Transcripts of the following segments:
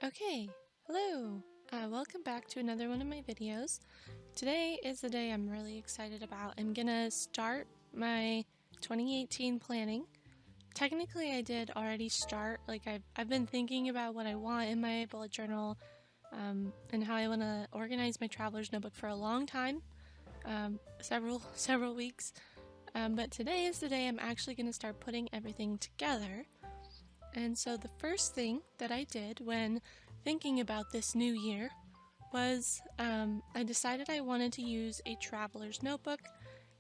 Okay, hello! Welcome back to another one of my videos. Today is the day I'm really excited about. I'm gonna start my 2018 planning. Technically I did already start, I've been thinking about what I want in my bullet journal and how I want to organize my traveler's notebook for a long time, several weeks. But today is the day I'm actually gonna start putting everything together. And so the first thing that I did when thinking about this new year was I decided I wanted to use a traveler's notebook,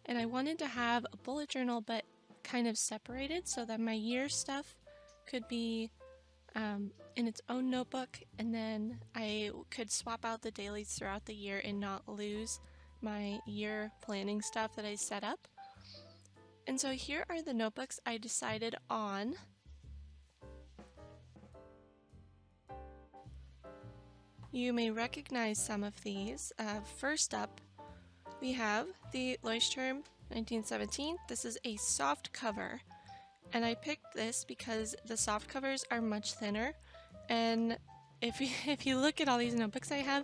and I wanted to have a bullet journal but kind of separated so that my year stuff could be in its own notebook, and then I could swap out the dailies throughout the year and not lose my year planning stuff that I set up. And so here are the notebooks I decided on. You may recognize some of these. First up, we have the Leuchtturm 1917. This is a soft cover, and I picked this because the soft covers are much thinner. And if you look at all these notebooks I have,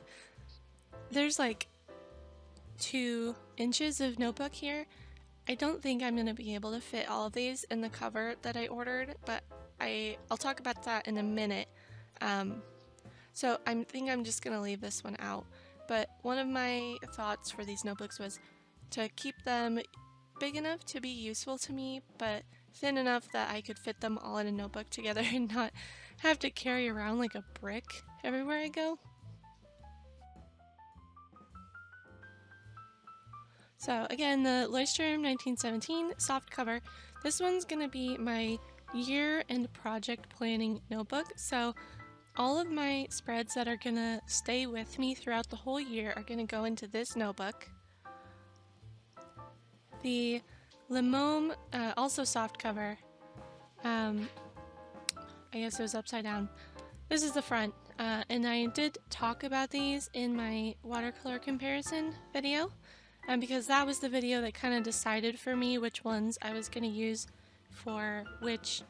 there's like 2 inches of notebook here. I don't think I'm going to be able to fit all of these in the cover that I ordered, but I'll talk about that in a minute. So I think I'm just going to leave this one out. But one of my thoughts for these notebooks was to keep them big enough to be useful to me, but thin enough that I could fit them all in a notebook together and not have to carry around like a brick everywhere I go. So again, the Leuchtturm 1917 soft cover. This one's going to be my year and project planning notebook. So all of my spreads that are going to stay with me throughout the whole year are going to go into this notebook. The Limome, also soft cover. I guess it was upside down. This is the front, and I did talk about these in my watercolor comparison video, because that was the video that kind of decided for me which ones I was going to use for which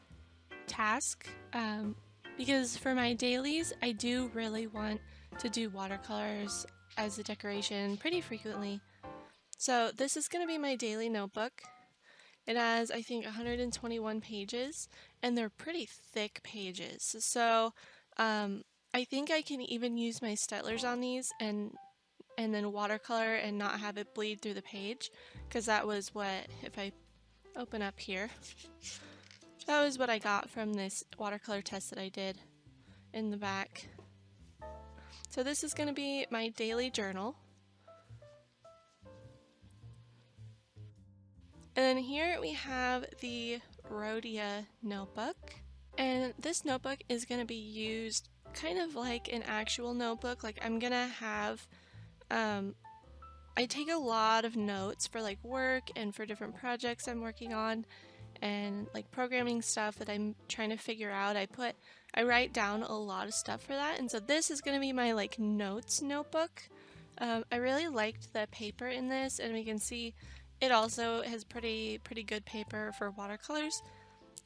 task. Because for my dailies, I do really want to do watercolors as a decoration pretty frequently. So this is going to be my daily notebook. It has, I think, 121 pages, and they're pretty thick pages. So I think I can even use my Staedtlers on these and then watercolor and not have it bleed through the page, because that was what, if I open up here, that was what I got from this watercolor test that I did in the back. So this is going to be my daily journal. And then here we have the Rhodia notebook. And this notebook is going to be used kind of like an actual notebook. Like I'm going to have, I take a lot of notes for like work and for different projects I'm working on, and like programming stuff that I'm trying to figure out. I write down a lot of stuff for that, and so this is going to be my like notes notebook. I really liked the paper in this, and we can see it also has pretty good paper for watercolors.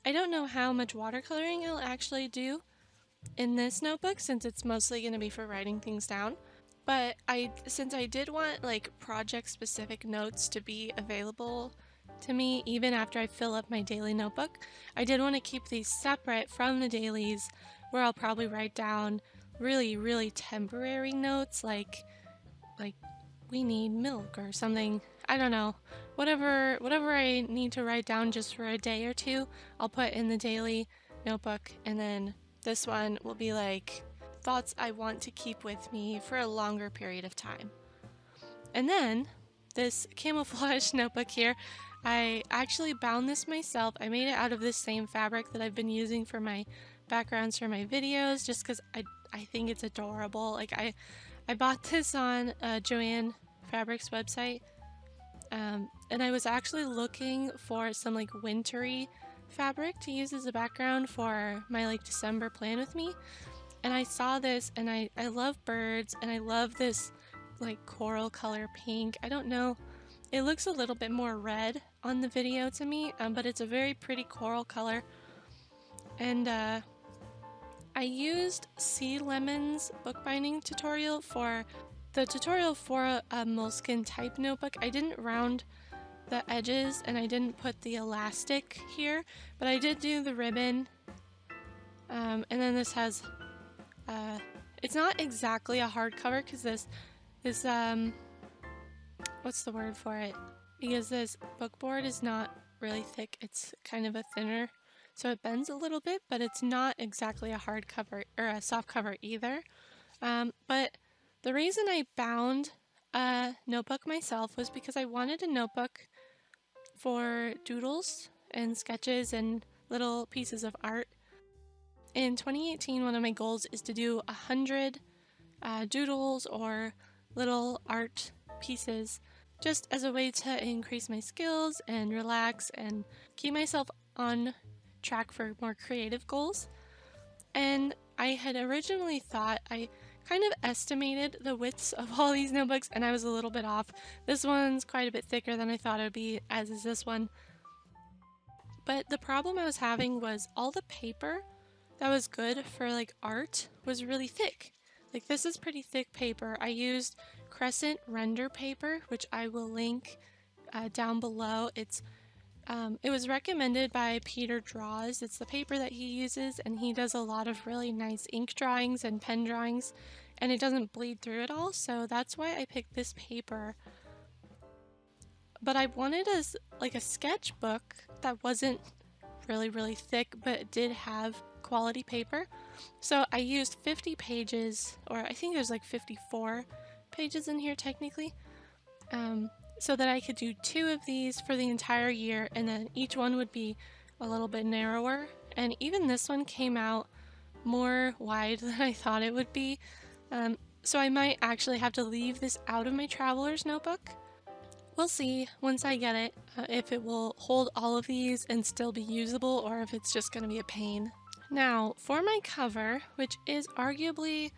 I don't know how much watercoloring I'll actually do in this notebook, since it's mostly going to be for writing things down. But since I did want like project specific notes to be available to me even after I fill up my daily notebook, I did want to keep these separate from the dailies, where I'll probably write down really temporary notes like we need milk or something. I don't know. Whatever I need to write down just for a day or two, I'll put in the daily notebook, and then this one will be like thoughts I want to keep with me for a longer period of time. And then this camouflage notebook here, I actually bound this myself. I made it out of this same fabric that I've been using for my backgrounds for my videos, just because I think it's adorable. Like I bought this on Joanne Fabric's website, and I was actually looking for some like wintry fabric to use as a background for my like December plan with me, and I saw this, and I love birds, and I love this like coral color pink. I don't know, it looks a little bit more red on the video to me, but it's a very pretty coral color, and I used Sea Lemon's bookbinding tutorial for the tutorial for a moleskin type notebook. I didn't round the edges and I didn't put the elastic here, but I did do the ribbon. And then this has, it's not exactly a hardcover because this, what's the word for it? Because this book board is not really thick, it's kind of a thinner, so it bends a little bit, but it's not exactly a hardcover or a soft cover either. But the reason I bound a notebook myself was because I wanted a notebook for doodles and sketches and little pieces of art. In 2018, one of my goals is to do 100 doodles or little art pieces just as a way to increase my skills and relax and keep myself on track for more creative goals. And I had originally thought, I kind of estimated the widths of all these notebooks and I was a little bit off. This one's quite a bit thicker than I thought it would be, as is this one. But the problem I was having was all the paper that was good for like art was really thick. Like this is pretty thick paper. I used Crescent Rendr paper, which I will link down below. It was recommended by Peter Draws. It's the paper that he uses, and he does a lot of really nice ink drawings and pen drawings, and it doesn't bleed through at all, so that's why I picked this paper. But I wanted a sketchbook that wasn't really thick, but did have quality paper. So I used 50 pages, or I think there's like 54 pages in here technically, so that I could do 2 of these for the entire year, and then each one would be a little bit narrower. And even this one came out more wide than I thought it would be. So I might actually have to leave this out of my traveler's notebook. We'll see once I get it, if it will hold all of these and still be usable, or if it's just going to be a pain. Now, for my cover, which is arguably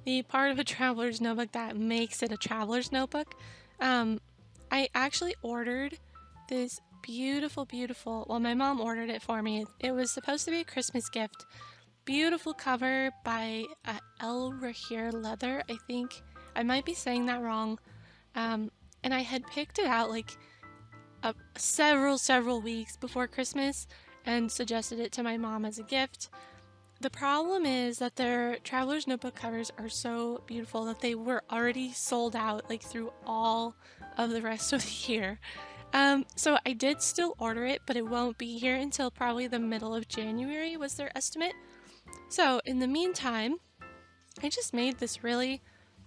the part of a traveler's notebook that makes it a traveler's notebook, I actually ordered this beautiful, well, my mom ordered it for me. It was supposed to be a Christmas gift. Beautiful cover by El Rahir Leather, I think. I might be saying that wrong. And I had picked it out like several weeks before Christmas and suggested it to my mom as a gift. The problem is that their traveler's notebook covers are so beautiful that they were already sold out like through all of the rest of the year. So I did still order it, but it won't be here until probably the middle of January was their estimate. So in the meantime, I just made this really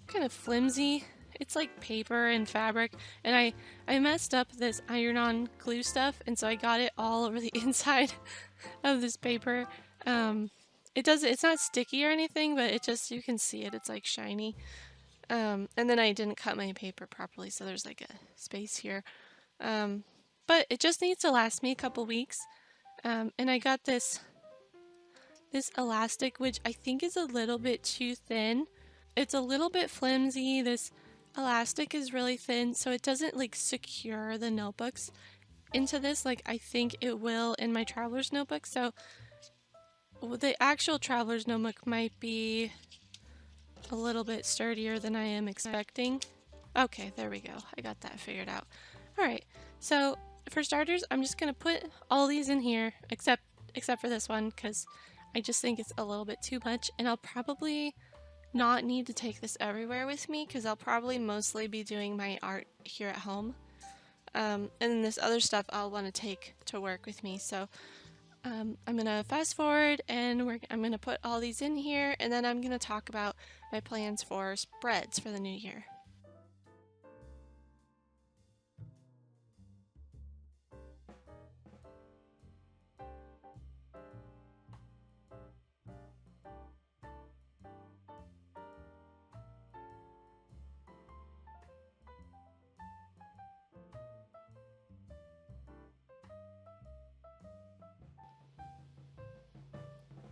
kind of flimsy, it's like paper and fabric, and I messed up this iron-on glue stuff, and so I got it all over the inside of this paper. It's not sticky or anything, but it just, you can see it, it's like shiny. And then I didn't cut my paper properly, so there's like a space here. But it just needs to last me a couple weeks. And I got this elastic, which I think is a little bit too thin. It's a little bit flimsy. This elastic is really thin, so it doesn't like secure the notebooks into this like I think it will in my traveler's notebook. So the actual traveler's notebook might be a little bit sturdier than I am expecting. Okay, there we go. I got that figured out. Alright, so for starters, I'm just gonna put all these in here, except for this one, because I just think it's a little bit too much, and I'll probably not need to take this everywhere with me, because I'll probably mostly be doing my art here at home. And then this other stuff I'll want to take to work with me, so I'm gonna fast forward and I'm gonna put all these in here, and then I'm gonna talk about my plans for spreads for the new year.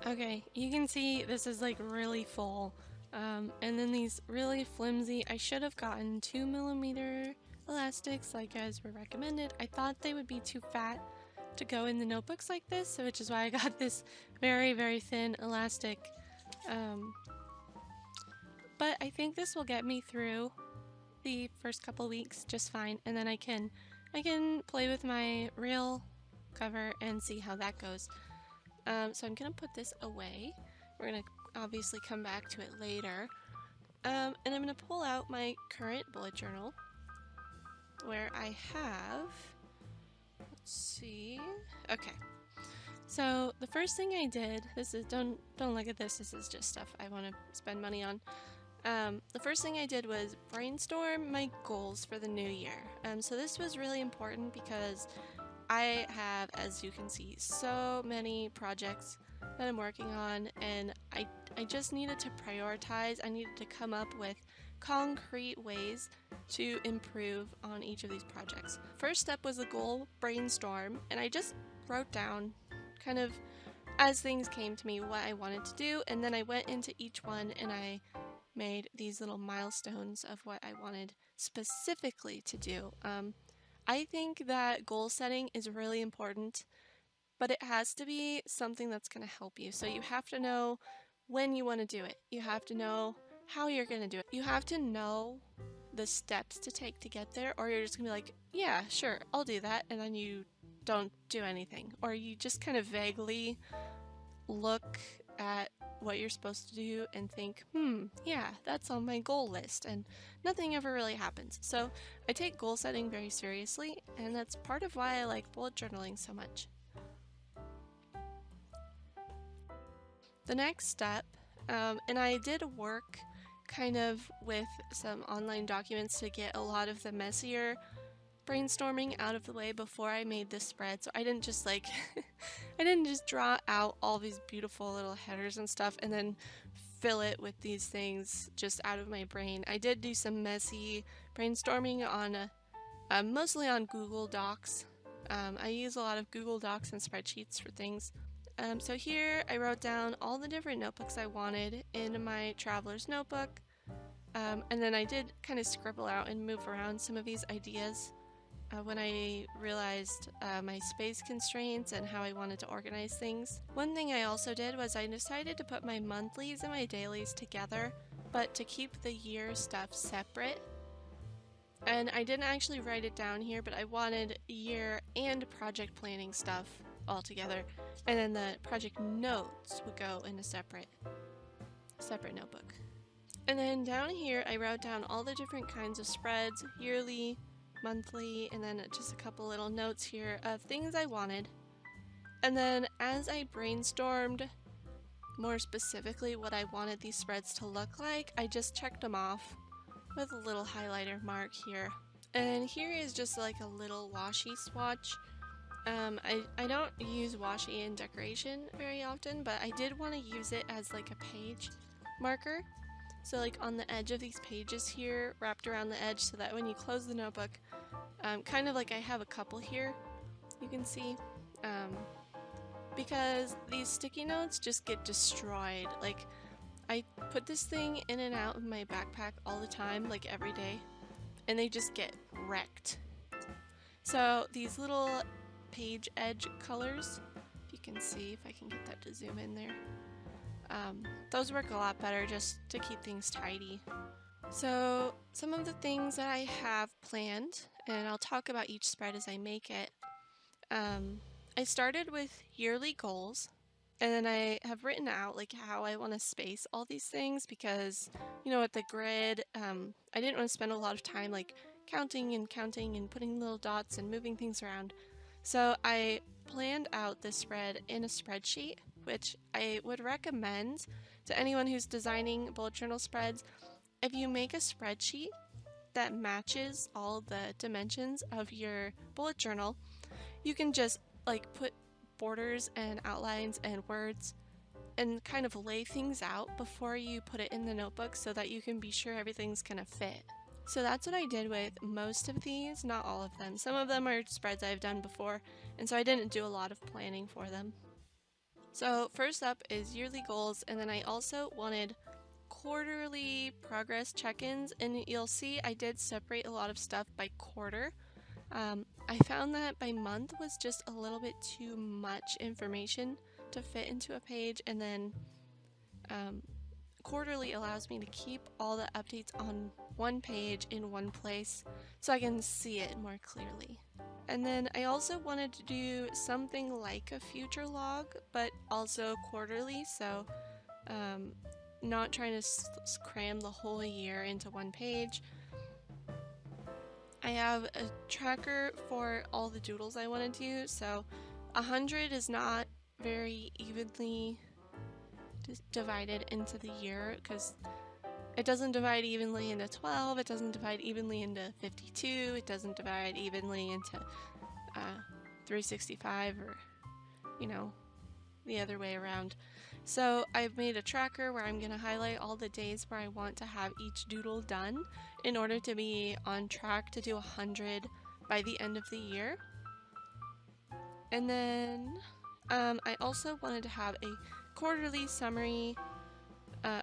Okay, you can see this is like really full, and then these really flimsy, I should have gotten 2mm elastics like as were recommended. I thought they would be too fat to go in the notebooks like this, so which is why I got this very thin elastic. But I think this will get me through the first couple weeks just fine, and then I can play with my real cover and see how that goes. So I'm gonna put this away. We're gonna obviously come back to it later. And I'm gonna pull out my current bullet journal where I have, let's see, okay. So the first thing I did, this is, don't look at this is just stuff I want to spend money on. The first thing I did was brainstorm my goals for the new year. So this was really important because I have, as you can see, so many projects that I'm working on, and I just needed to prioritize. I needed to come up with concrete ways to improve on each of these projects. First step was a goal brainstorm, and I just wrote down kind of as things came to me what I wanted to do, and then I went into each one and I made these little milestones of what I wanted specifically to do. I think that goal setting is really important, but it has to be something that's going to help you. So you have to know when you want to do it. You have to know how you're going to do it. You have to know the steps to take to get there, or you're just going to be like, yeah, sure, I'll do that, and then you don't do anything. Or you just kind of vaguely look at what you're supposed to do and think, yeah, that's on my goal list, and nothing ever really happens. So I take goal setting very seriously, and that's part of why I like bullet journaling so much. The next step, and I did work kind of with some online documents to get a lot of the messier brainstorming out of the way before I made this spread. So I didn't just like I didn't just draw out all these beautiful little headers and stuff and then fill it with these things just out of my brain. I did do some messy brainstorming on mostly on Google Docs. I use a lot of Google Docs and spreadsheets for things. So here I wrote down all the different notebooks I wanted in my traveler's notebook, and then I did kind of scribble out and move around some of these ideas when I realized my space constraints and how I wanted to organize things. One thing I also did was I decided to put my monthlies and my dailies together, but to keep the year stuff separate. And I didn't actually write it down here, but I wanted year and project planning stuff all together, and then the project notes would go in a separate notebook. And then down here I wrote down all the different kinds of spreads, yearly, monthly, and then just a couple little notes here of things I wanted. And then as I brainstormed more specifically what I wanted these spreads to look like, I just checked them off with a little highlighter mark here. And here is just like a little washi swatch. I don't use washi in decoration very often, but I did want to use it as like a page marker. So like on the edge of these pages here, wrapped around the edge, so that when you close the notebook, kind of like I have a couple here, you can see, because these sticky notes just get destroyed. Like I put this thing in and out of my backpack all the time, like every day, and they just get wrecked. So these little page edge colors, if you can see, if I can get that to zoom in there, those work a lot better just to keep things tidy. So some of the things that I have planned, and I'll talk about each spread as I make it. I started with yearly goals, and then I have written out like how I want to space all these things, because you know, with the grid, I didn't want to spend a lot of time like counting and putting little dots and moving things around. So I planned out this spread in a spreadsheet, which I would recommend to anyone who's designing bullet journal spreads. If you make a spreadsheet that matches all the dimensions of your bullet journal, you can just like put borders and outlines and words and kind of lay things out before you put it in the notebook so that you can be sure everything's gonna fit. So that's what I did with most of these, not all of them. Some of them are spreads I've done before, and so I didn't do a lot of planning for them. So first up is yearly goals, and then I also wanted quarterly progress check-ins, and you'll see I did separate a lot of stuff by quarter. I found that by month was just a little bit too much information to fit into a page, and then quarterly allows me to keep all the updates on one page in one place so I can see it more clearly. And then I also wanted to do something like a future log, but also quarterly, so not trying to cram the whole year into one page. I have a tracker for all the doodles I want to do, so 100 is not very evenly divided into the year because it doesn't divide evenly into 12, it doesn't divide evenly into 52, it doesn't divide evenly into 365 or, you know, the other way around. So I've made a tracker where I'm going to highlight all the days where I want to have each doodle done in order to be on track to do 100 by the end of the year. And then I also wanted to have a quarterly summary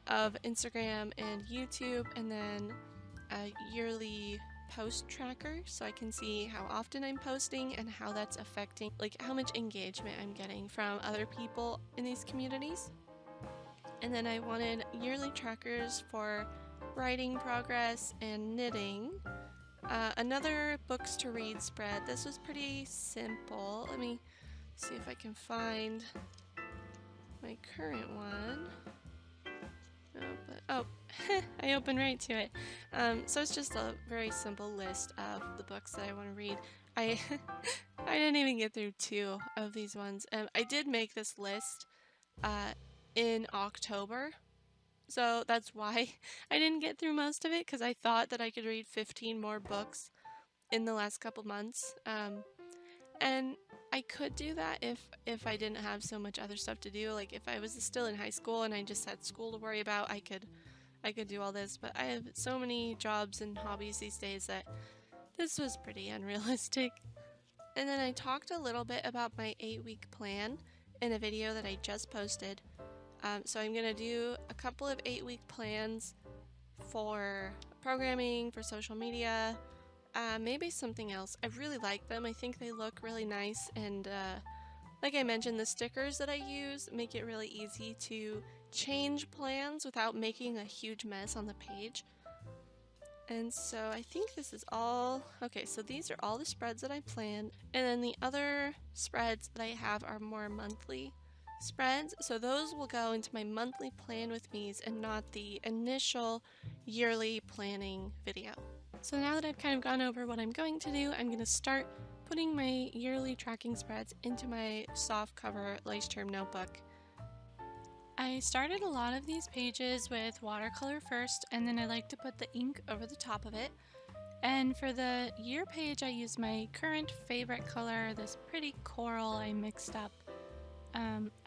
of Instagram and YouTube, and then a yearly post tracker so I can see how often I'm posting and how that's affecting, like, how much engagement I'm getting from other people in these communities. And then I wanted yearly trackers for writing progress and knitting. Another books to read spread. This was pretty simple. Let me see if I can find my current one. Oh, I opened right to it. So it's just a very simple list of the books that I want to read. I didn't even get through 2 of these ones. I did make this list in October, so that's why I didn't get through most of it, because I thought that I could read 15 more books in the last couple months. And I could do that if I didn't have so much other stuff to do. Like if I was still in high school and I just had school to worry about, I could do all this. But I have so many jobs and hobbies these days that this was pretty unrealistic. And then I talked a little bit about my 8-week plan in a video that I just posted. So I'm gonna do a couple of 8-week plans for programming, for social media, maybe something else. I really like them. I think they look really nice, and like I mentioned, the stickers that I use make it really easy to change plans without making a huge mess on the page. And so I think this is all. Okay, so these are all the spreads that I planned, and then the other spreads that I have are more monthly spreads, so those will go into my monthly plan with me's and not the initial yearly planning video. So now that I've kind of gone over what I'm going to do, I'm going to start putting my yearly tracking spreads into my Softcover lace trim notebook. I started a lot of these pages with watercolor first, and then I like to put the ink over the top of it. And for the year page, I used my current favorite color, this pretty coral I mixed up.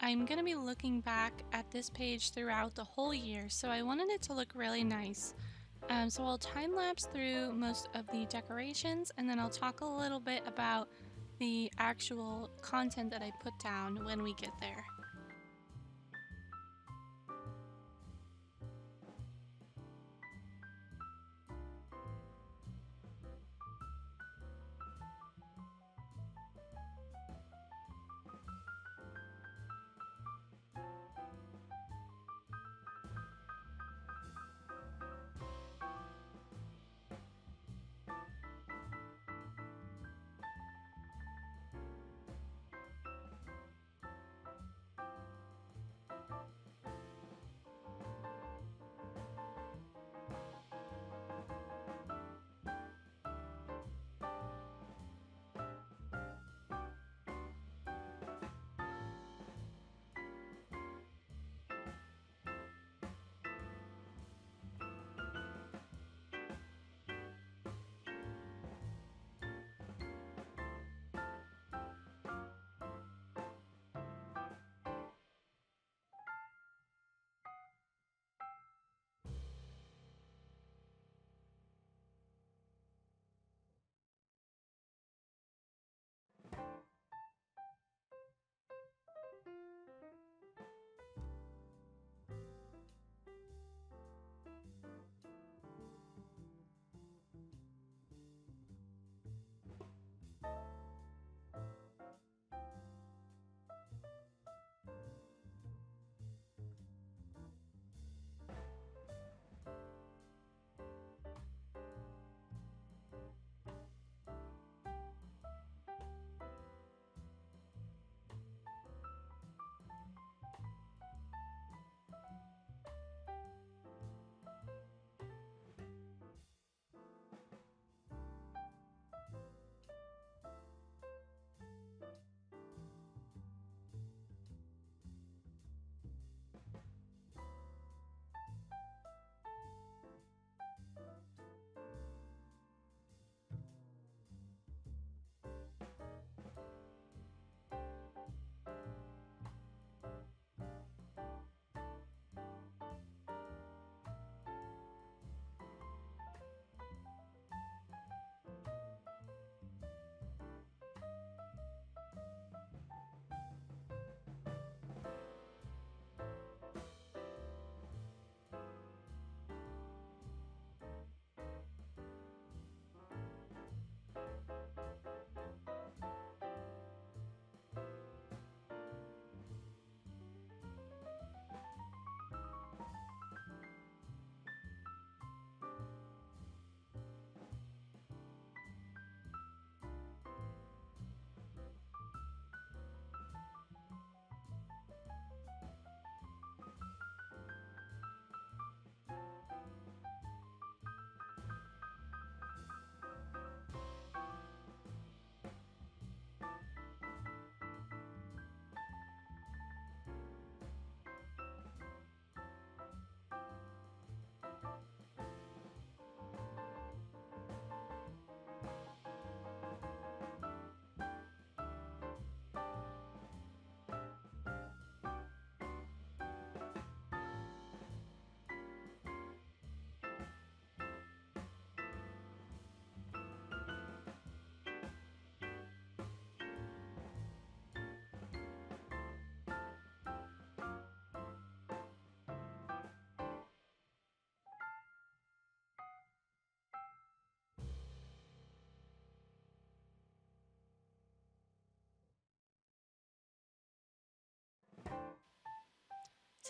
I'm going to be looking back at this page throughout the whole year, so I wanted it to look really nice. So I'll time-lapse through most of the decorations, and then I'll talk a little bit about the actual content that I put down when we get there.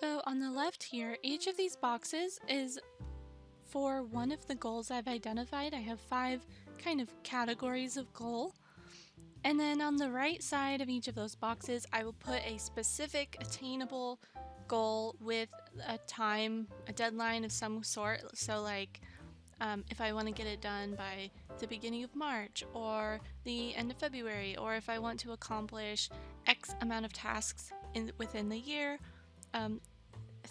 So on the left here, each of these boxes is for one of the goals I've identified. I have 5 kind of categories of goal. And then on the right side of each of those boxes, I will put a specific attainable goal with a time, a deadline of some sort. So like if I want to get it done by the beginning of March or the end of February, or if I want to accomplish X amount of tasks within the year,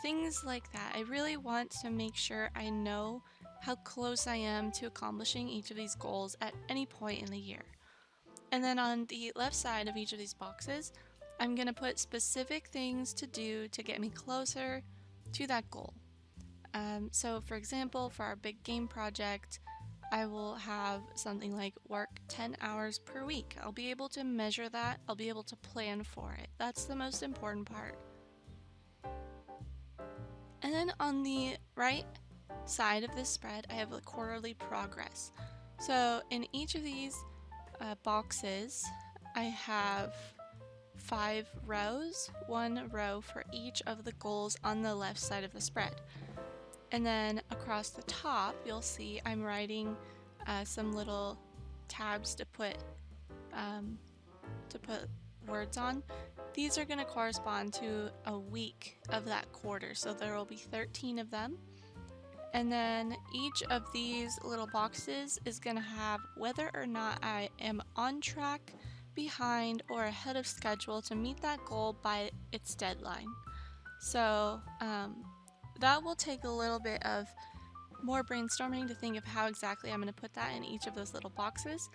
things like that. I really want to make sure I know how close I am to accomplishing each of these goals at any point in the year. And then on the left side of each of these boxes, I'm going to put specific things to do to get me closer to that goal. So for example, for our big game project, I will have something like work 10 hours per week. I'll be able to measure that. I'll be able to plan for it. That's the most important part. And then on the right side of this spread, I have a quarterly progress. So in each of these boxes, I have 5 rows, 1 row for each of the goals on the left side of the spread. And then across the top, you'll see I'm writing some little tabs to put words on. These are going to correspond to a week of that quarter, so there will be 13 of them. And then each of these little boxes is going to have whether or not I am on track, behind, or ahead of schedule to meet that goal by its deadline. So that will take a little bit of more brainstorming to think of how exactly I'm going to put that in each of those little boxes.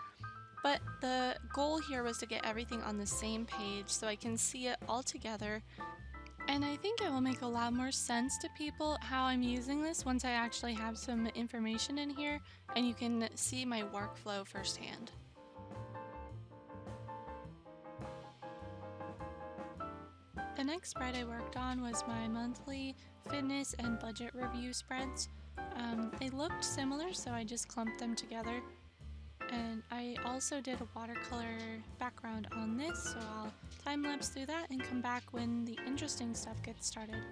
But the goal here was to get everything on the same page so I can see it all together. And I think it will make a lot more sense to people how I'm using this once I actually have some information in here and you can see my workflow firsthand. The next spread I worked on was my monthly fitness and budget review spreads. They looked similar, so I just clumped them together. And I also did a watercolor background on this, so I'll time-lapse through that and come back when the interesting stuff gets started.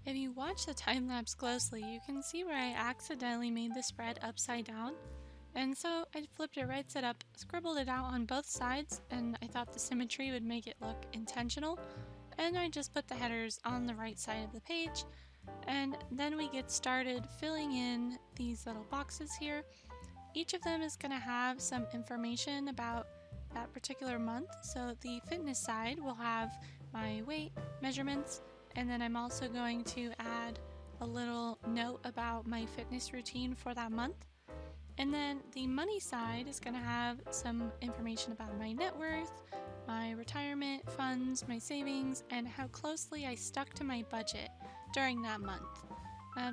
If you watch the time-lapse closely, you can see where I accidentally made the spread upside down. And so I flipped it right side up, scribbled it out on both sides, and I thought the symmetry would make it look intentional. And I just put the headers on the right side of the page. And then we get started filling in these little boxes here. Each of them is going to have some information about that particular month. So the fitness side will have my weight, measurements, and then I'm also going to add a little note about my fitness routine for that month. And then the money side is going to have some information about my net worth, my retirement funds, my savings, and how closely I stuck to my budget during that month.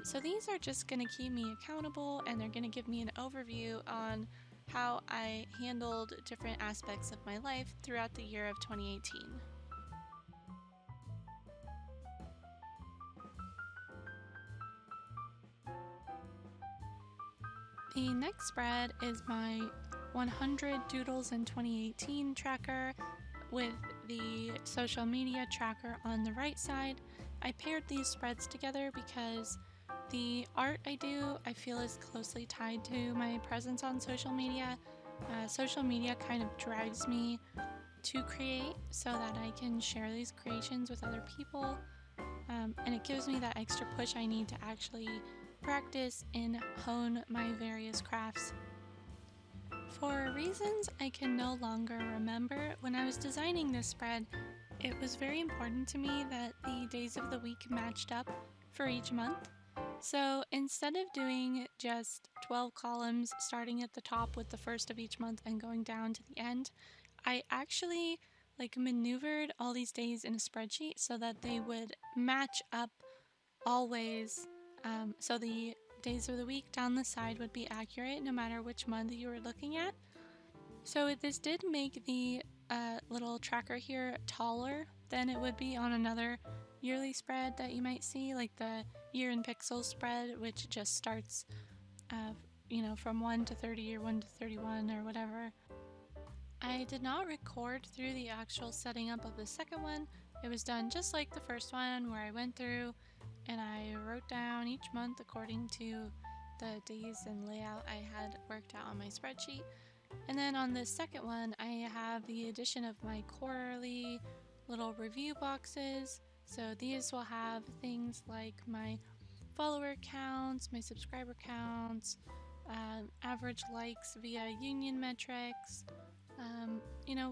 So these are just going to keep me accountable, and they're going to give me an overview on how I handled different aspects of my life throughout the year of 2018. The next spread is my 100 Doodles in 2018 tracker with the social media tracker on the right side. I paired these spreads together because the art I do I feel is closely tied to my presence on social media, Social media kind of drives me to create so that I can share these creations with other people, and it gives me that extra push I need to actually practice and hone my various crafts. For reasons I can no longer remember, when I was designing this spread, it was very important to me that the days of the week matched up for each month. So instead of doing just 12 columns starting at the top with the first of each month and going down to the end, I actually maneuvered all these days in a spreadsheet so that they would match up always. So the days of the week down the side would be accurate no matter which month you were looking at. So this did make the little tracker here taller than it would be on another yearly spread that you might see, like the year in pixels spread, which just starts from 1 to 30 or 1 to 31 or whatever. I did not record through the actual setting up of the second one. It was done just like the first one, where I went through and I wrote down each month according to the days and layout I had worked out on my spreadsheet. And then on the second one, I have the addition of my quarterly little review boxes. So these will have things like my follower counts, my subscriber counts, average likes via union metrics,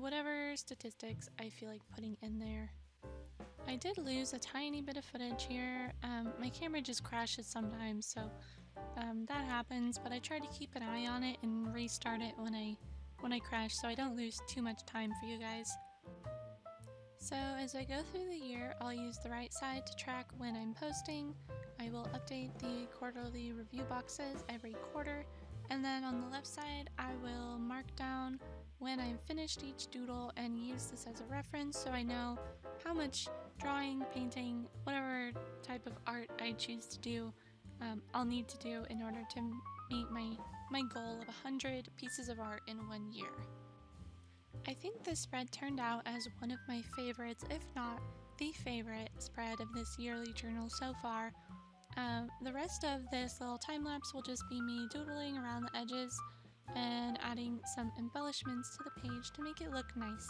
whatever statistics I feel like putting in there. I did lose a tiny bit of footage here. My camera just crashes sometimes, so that happens, but I try to keep an eye on it and restart it when I crash so I don't lose too much time for you guys. So as I go through the year, I'll use the right side to track when I'm posting. I will update the quarterly review boxes every quarter, and then on the left side I will mark down when I've finished each doodle and use this as a reference so I know how much drawing, painting, whatever type of art I choose to do, I'll need to do in order to meet my goal of 100 pieces of art in 1 year. I think this spread turned out as one of my favorites, if not the favorite spread of this yearly journal so far. The rest of this little time lapse will just be me doodling around the edges and adding some embellishments to the page to make it look nice.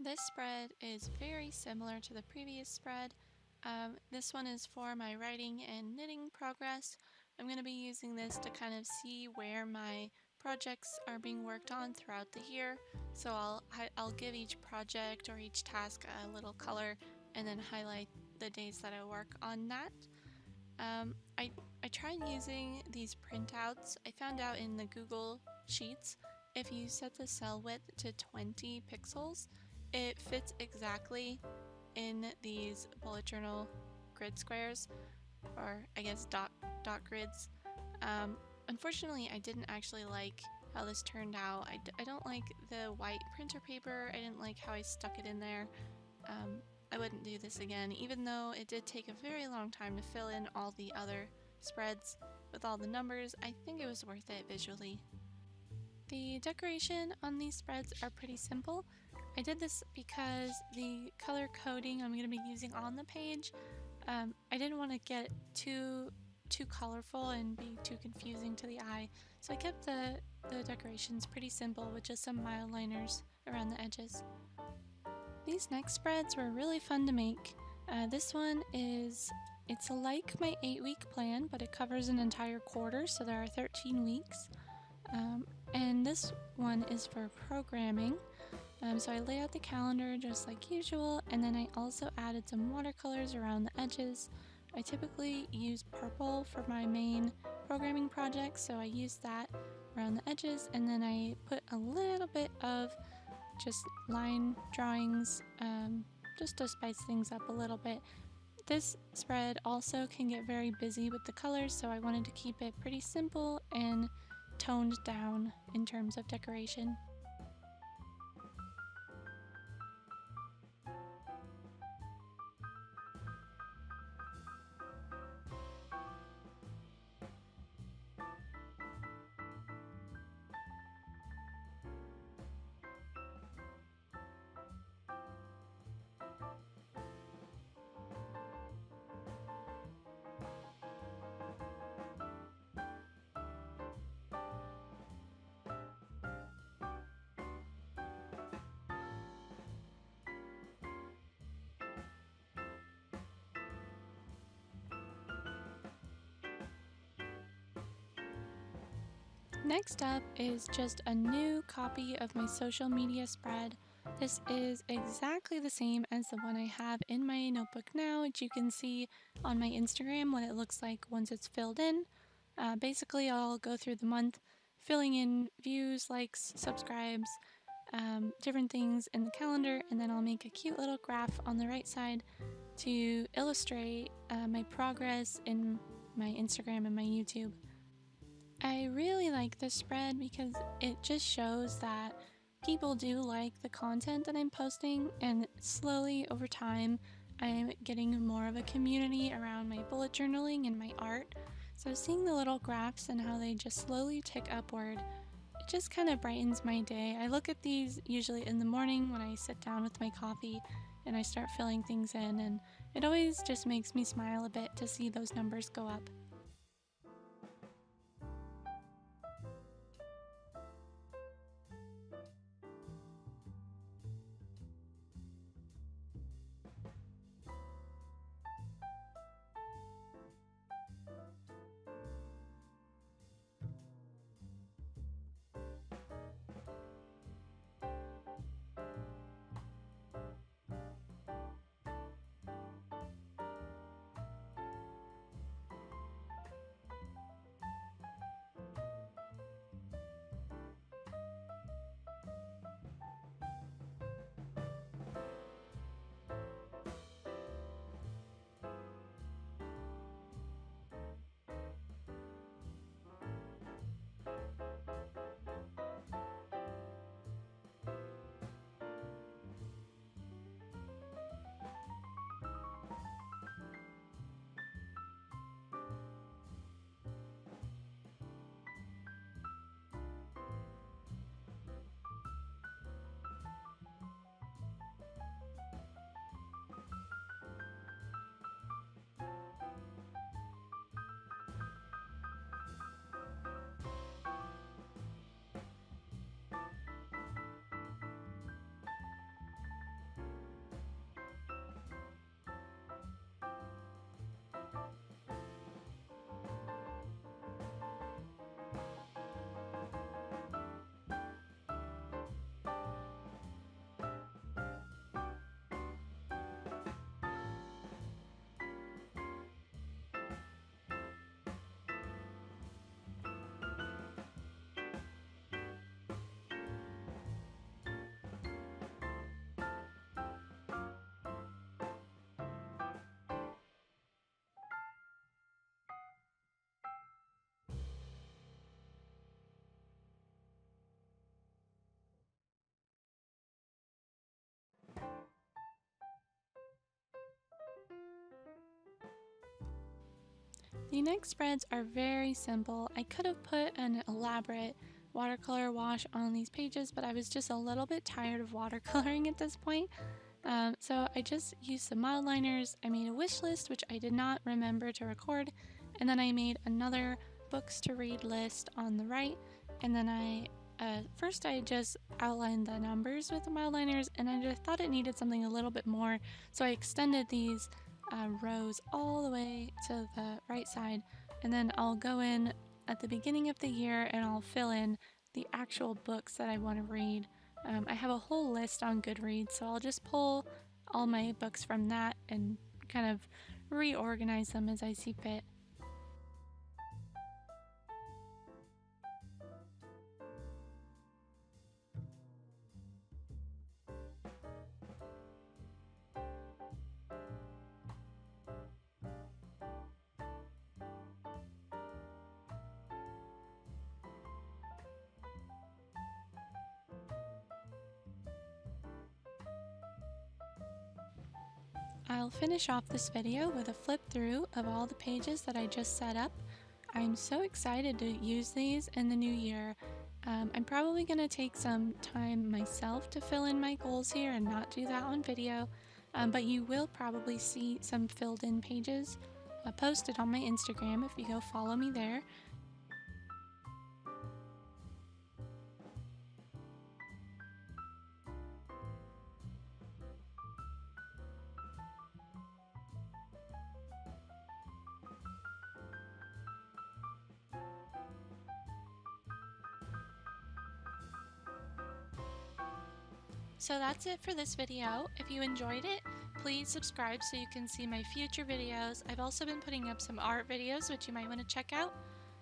This spread is very similar to the previous spread. This one is for my writing and knitting progress. I'm going to be using this to kind of see where my projects are being worked on throughout the year. So I'll give each project or each task a little color and then highlight the days that I work on that. I tried using these printouts. I found out in the Google Sheets, if you set the cell width to 20 pixels, it fits exactly in these bullet journal grid squares, or I guess dot grids. Unfortunately, I didn't actually like how this turned out. I don't like the white printer paper. I didn't like how I stuck it in there. I wouldn't do this again, even though it did take a very long time to fill in all the other spreads with all the numbers. I think it was worth it visually. The decoration on these spreads are pretty simple. I did this because the color coding I'm going to be using on the page, I didn't want to get too colorful and be too confusing to the eye, so I kept the decorations pretty simple with just some Mildliners around the edges. These next spreads were really fun to make. This one it's like my 8-week plan, but it covers an entire quarter, so there are 13 weeks. And this one is for programming. So I lay out the calendar just like usual, and then I also added some watercolors around the edges. I typically use purple for my main programming projects, so I use that around the edges, and then I put a little bit of just line drawings, just to spice things up a little bit. This spread also can get very busy with the colors, so I wanted to keep it pretty simple and toned down in terms of decoration. Next up is just a new copy of my social media spread. This is exactly the same as the one I have in my notebook now, which you can see on my Instagram what it looks like once it's filled in. Basically, I'll go through the month filling in views, likes, subscribes, different things in the calendar, and then I'll make a cute little graph on the right side to illustrate my progress in my Instagram and my YouTube. I really like this spread because it just shows that people do like the content that I'm posting, and slowly over time I'm getting more of a community around my bullet journaling and my art. So seeing the little graphs and how they just slowly tick upward, it just kind of brightens my day. I look at these usually in the morning when I sit down with my coffee and I start filling things in, and it always just makes me smile a bit to see those numbers go up. The next spreads are very simple. I could have put an elaborate watercolor wash on these pages, but I was just a little bit tired of watercoloring at this point. So I just used some Mildliners. I made a wish list, which I did not remember to record, and then I made another books to read list on the right, and then first I just outlined the numbers with the Mildliners, and I just thought it needed something a little bit more, so I extended these rows all the way to the right side, and then I'll go in at the beginning of the year and I'll fill in the actual books that I want to read. I have a whole list on Goodreads, so I'll just pull all my books from that and kind of reorganize them as I see fit. I'll finish off this video with a flip through of all the pages that I just set up. I'm so excited to use these in the new year. I'm probably going to take some time myself to fill in my goals here and not do that on video, but you will probably see some filled in pages posted on my Instagram if you go follow me there. So that's it for this video. If you enjoyed it, please subscribe so you can see my future videos. I've also been putting up some art videos which you might want to check out.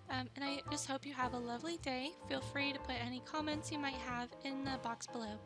And I just hope you have a lovely day. Feel free to put any comments you might have in the box below.